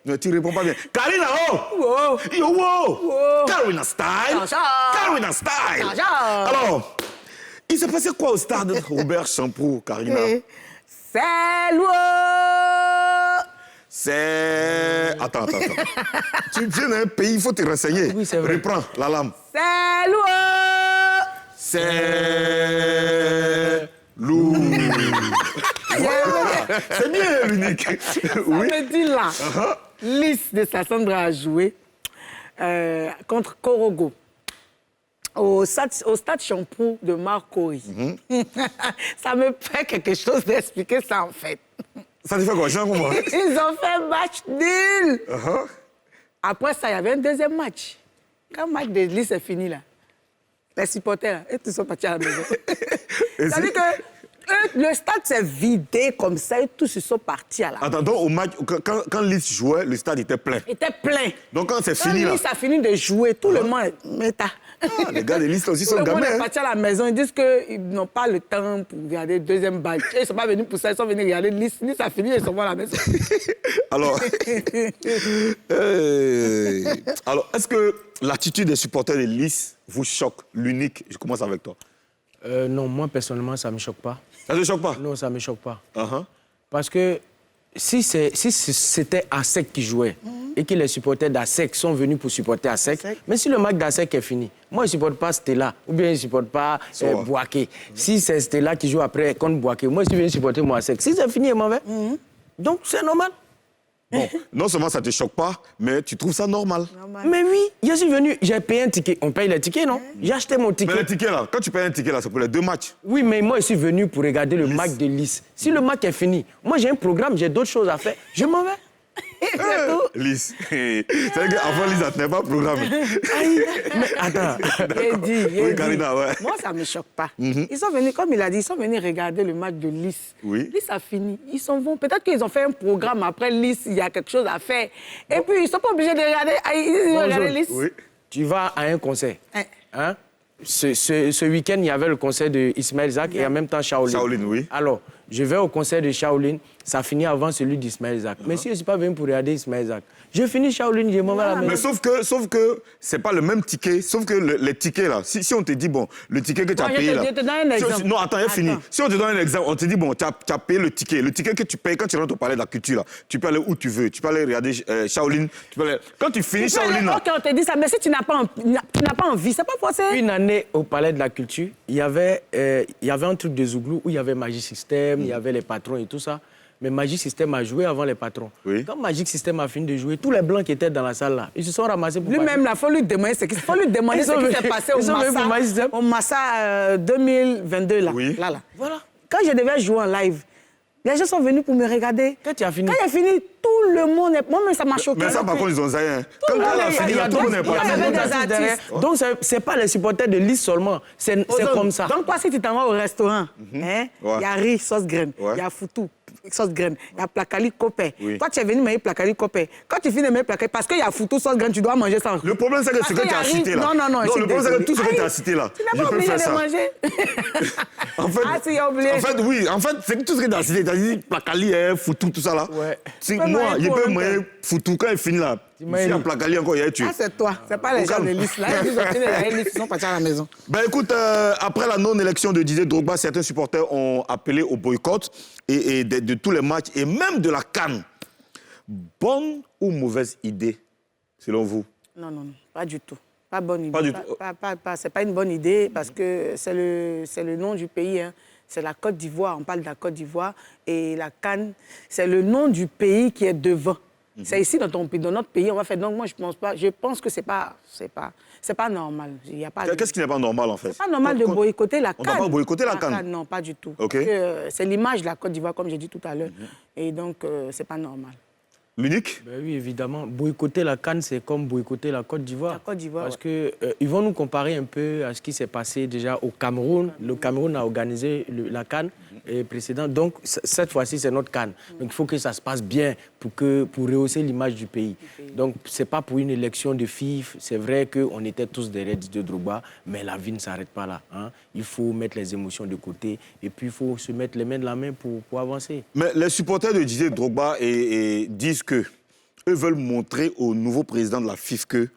Non, tu réponds pas bien. Karina, oh! Wow. Yo, wow! Wow. Karina Style! Bonjour. Karina Style! Bonjour. Alors, il s'est passé quoi au stade Robert Champrou, Karina? C'est lourd. C'est... Attends. Tu viens d'un pays, il faut te renseigner. Oui, c'est vrai. Reprends la lame. C'est lourd. C'est... Lourd. Voilà. C'est bien, l'unique. Ça me dit là. Lys de Sassandra a joué contre Korogo au stade Champrou de Marcory. Ça me fait quelque chose d'expliquer ça, en fait. Ça te fait quoi? J'ai compris. Ils ont fait un match nul. Après ça, il y avait un deuxième match. Quand le match de Lys est fini, là, les supporters, là, ils sont partis à la maison. C'est-à-dire que le stade s'est vidé comme ça et tous se sont partis à la maison. Attends, donc au match, quand Lys jouait, le stade était plein. Il était plein. Donc quand c'est Quand fini, là... Lys a fini de jouer, tout le monde... les gars de Lys aussi sont Tout le monde gamins. est parti à la maison. Ils disent qu'ils n'ont pas le temps pour regarder le deuxième match. Ils ne sont pas venus pour ça, ils sont venus regarder Lys. Lys a fini, ils sont venus à la maison. Alors, est-ce que l'attitude des supporters de Lys vous choque? L'unique, je commence avec toi. Non, moi, personnellement, ça ne me choque pas. Ça ne te choque pas? Non, ça ne me choque pas. Uh-huh. Parce que si c'était ASEC qui jouait et que les supporters d'ASEC sont venus pour supporter ASEC, mais si le match d'ASEC est fini, moi, je ne supporte pas Stella ou bien je ne supporte pas Bouaké. Si c'est Stella qui joue après contre Bouaké, moi, je viens supporter mon ASEC. Si c'est fini, il est mauvais. Donc, c'est normal. Bon, non seulement ça ne te choque pas, mais tu trouves ça normal. Mais oui, je suis venu, j'ai payé un ticket. On paye les tickets, non? J'ai acheté mon ticket. Mais le ticket, là, quand tu payes un ticket, là, c'est pour les 2 matchs. Oui, mais moi, je suis venu pour regarder le match de Lys. Si le match est fini, moi, j'ai un programme, j'ai d'autres choses à faire. Je m'en vais. Lys. C'est-à-dire qu'avant Lys, ça tenait pas programme. Mais attends. Oui, Karina, ouais. Moi, ça ne me choque pas. Ils sont venus, comme il a dit, ils sont venus regarder le match de Lys. Oui. Lys a fini. Ils s'en vont. Peut-être qu'ils ont fait un programme après Lys, il y a quelque chose à faire. Et puis, ils ne sont pas obligés de regarder. Ils vont regarder Lys. Oui. Tu vas à un concert. Hein? Ce week-end, il y avait le concert de Ismaël Zak et en même temps Shaolin. Shaolin, oui. Alors, je vais au concert de Shaolin, ça finit avant celui d'Ismaël Zak. Mais si je ne suis pas venu pour regarder Ismaël Zak, je finis Shaolin, je m'en vais à la maison. Mais sauf que c'est pas le même ticket. Sauf que les tickets, là, si on te dit, bon, le ticket que tu as payé, là... Je te donne un exemple. Non, attends, il est fini. Si on te donne un exemple, on te dit, bon, tu as payé le ticket. Le ticket que tu payes quand tu rentres au Palais de la Culture, là, tu peux aller où tu veux. Tu peux aller regarder Shaolin. Tu peux aller... Quand tu finis Shaolin, là... Ok, on te dit ça, mais si tu n'as pas envie, c'est pas forcé. Une année au Palais de la Culture, il y avait un truc de Zouglou où il y avait Magic System, il y avait les patrons et tout ça. Mais Magic System a joué avant les patrons. Oui. Quand Magic System a fini de jouer, tous les blancs qui étaient dans la salle là, ils se sont ramassés pour Lui-même, il faut lui demander ce qui s'est passé au Massa 2022 là. Oui. Là. Voilà. Quand je devais jouer en live, les gens sont venus pour me regarder. Quand tu as fini. Quand il a fini, tout le monde est... Moi-même, ça m'a choqué. Mais ça, par contre, ils ont zaïen. Quand il a fini, là, tout le monde est parti. Il y avait des artistes. Donc, ce n'est pas les supporters de Lys seulement. C'est comme ça. Donc, toi, si tu t'en vas au restaurant, il y a riz, sauce graine, il y a foutou, sauce graine, il y a placali copé. Toi, tu es venu manger placali copé. Quand tu finis de manger placali, parce qu'il y a foutou, sauce graine, tu dois manger ça. Le problème, c'est que ce que tu as cité là. Non. Le problème, c'est que tout ce que tu as cité là. Tu n'es pas obligé de manger. En fait, tu es obligé. En fait, oui. En fait, c'est tout ce que tu as cité. Tu as dit placali, foutou, tout ça là. Ouais. Moi, je peux manger foutou quand il finit là. S'il y a placali encore, il y a tué. Ah, c'est toi. C'est pas les gens de Lys là. Ils sont partis à la maison. Ben écoute, après la non-élection de Didier Drogba, certains supporters ont appelé au boycott et de tous les matchs et même de la CAN. Bonne ou mauvaise idée, selon vous? Non, pas du tout. Pas bonne idée. Pas du tout. C'est pas une bonne idée parce que c'est le nom du pays. Hein. C'est la Côte d'Ivoire. On parle de la Côte d'Ivoire. Et la CAN, c'est le nom du pays qui est devant. C'est ici dans notre pays, on va faire. Donc moi, je pense que c'est pas normal. Qu'est-ce qui n'est pas normal en fait? C'est pas normal de boycotter la CAN. On ne doit pas boycotter la CAN? Non, pas du tout. Okay. C'est l'image de la Côte d'Ivoire, comme j'ai dit tout à l'heure. Et donc, c'est pas normal. L'unique? Ben oui, évidemment. Boycotter la CAN, c'est comme boycotter la Côte d'Ivoire. La Côte d'Ivoire, parce que ils vont nous comparer un peu à ce qui s'est passé déjà au Cameroun. Le Cameroun a organisé la CAN précédente. Donc, cette fois-ci, c'est notre CAN. Donc, il faut que ça se passe bien pour rehausser l'image du pays. Donc, ce n'est pas pour une élection de FIF. C'est vrai qu'on était tous derrière Didier Drogba, mais la vie ne s'arrête pas là. Hein. Il faut mettre les émotions de côté et puis il faut se mettre les mains de la main pour avancer. Mais les supporters de Didier Drogba disent que eux veulent montrer au nouveau président de la FIFA qu'eux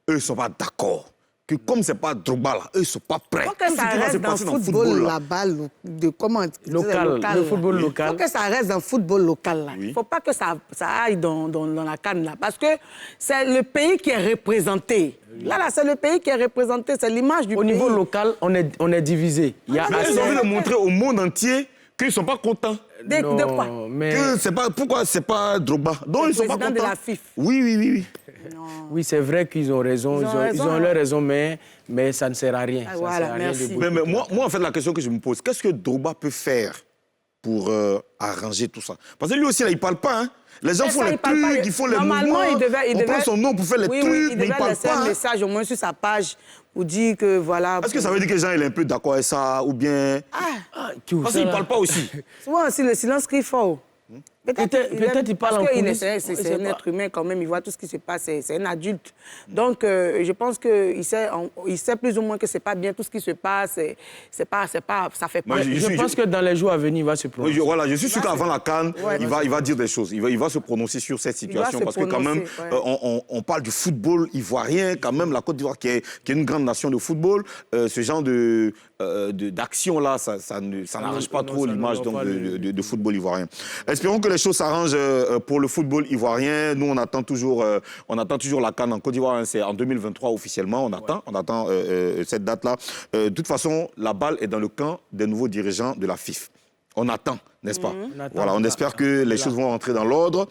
ne sont pas d'accord. Que comme ce n'est pas Drogba, là, eux ne sont pas prêts. Il faut que Tout ça ce qui va se reste dans passer le football, là. la balle, de comment Local, le football local. Il faut que ça reste dans le football local. Là. Il Oui. ne faut pas que ça aille dans la CAN. Là, parce que c'est le pays qui est représenté. Là, c'est le pays qui est représenté. C'est l'image du pays. Au niveau local, on est divisé. Il y a Ils assez... ont envie de montrer au monde entier qu'ils ne sont pas contents. De quoi? mais... Que c'est pas, pourquoi c'est pas Drogba? Donc ils sont pas président contents. de la FIFA. Oui. Oui, c'est vrai qu'ils ont raison. Ils ont leur raison, mais ça ne sert à rien. Ah, Ça voilà, sert à rien merci. de Mais moi, en fait, la question que je me pose, qu'est-ce que Drogba peut faire pour arranger tout ça? Parce que lui aussi, là, il ne parle pas. Hein? Les gens Mais font ça, les il parle pas. trucs, ils font les mouvements. Normalement, il on prend son nom pour faire les trucs, il mais il ne devait parle laisser pas. un Hein? message au moins sur sa page pour dire que voilà... Est-ce que ça veut dire que Jean il est un peu d'accord avec ça ou bien... Parce qu'il ne parle pas aussi. Souvent aussi, le silence crie fort. Peut-être il parle en coulisses. C'est un être humain quand même, il voit tout ce qui se passe, c'est un adulte. Donc, je pense qu'il sait plus ou moins que c'est pas bien tout ce qui se passe, ça fait Moi, peur. Je pense que dans les jours à venir, il va se prononcer. Voilà, je suis sûr qu'avant la CAN, Ouais, il va dire des choses. Il va se prononcer sur cette situation. se Parce que quand même, prononcer, on parle du football ivoirien, quand même, la Côte d'Ivoire qui est une grande nation de football. Ce genre d'action-là, ça n'arrange pas trop l'image de football ivoirien. Espérons que les choses s'arrangent pour le football ivoirien. Nous, on attend toujours la CAN en Côte d'Ivoire. Hein, c'est en 2023 officiellement. On attend cette date-là. De toute façon, la balle est dans le camp des nouveaux dirigeants de la FIFA. On attend, n'est-ce pas? Voilà, on espère que les choses vont rentrer dans l'ordre.